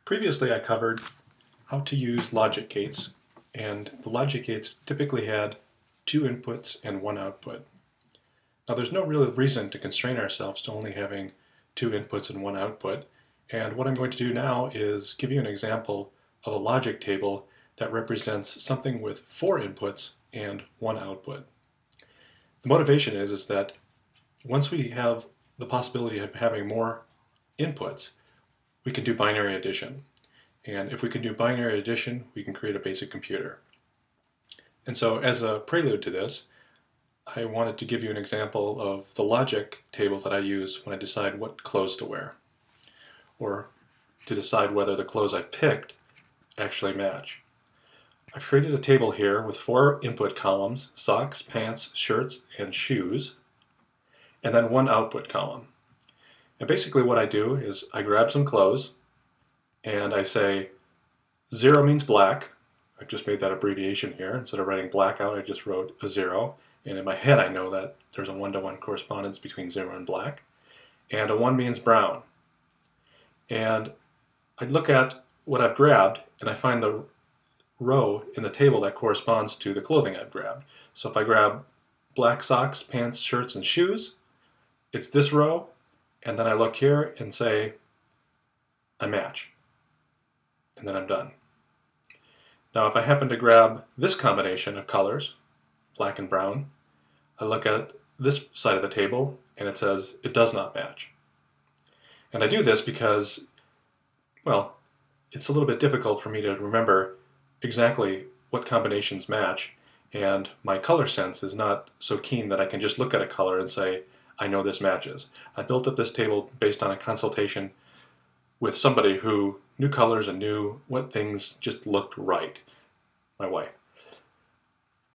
Previously I covered how to use logic gates, and the logic gates typically had 2 inputs and 1 output. Now there's no real reason to constrain ourselves to only having 2 inputs and 1 output, and what I'm going to do now is give you an example of a logic table that represents something with 4 inputs and 1 output. The motivation is that once we have the possibility of having more inputs, we can do binary addition. And if we can do binary addition, we can create a basic computer. And so as a prelude to this, I wanted to give you an example of the logic table that I use when I decide what clothes to wear, or to decide whether the clothes I picked actually match. I've created a table here with 4 input columns: socks, pants, shirts, and shoes, and then 1 output column. And basically what I do is I grab some clothes and I say 0 means black. I've just made that abbreviation here. Instead of writing black out, I just wrote a 0. And in my head I know that there's a 1-to-1 correspondence between 0 and black. And a 1 means brown. And I look at what I've grabbed and I find the row in the table that corresponds to the clothing I've grabbed. So if I grab black socks, pants, shirts, and shoes, it's this row. And then I look here and say, I match. And then I'm done. Now if I happen to grab this combination of colors, black and brown, I look at this side of the table and it says it does not match. And I do this because, well, it's a little bit difficult for me to remember exactly what combinations match, and my color sense is not so keen that I can just look at a color and say, I know this matches. I built up this table based on a consultation with somebody who knew colors and knew what things just looked right, my wife.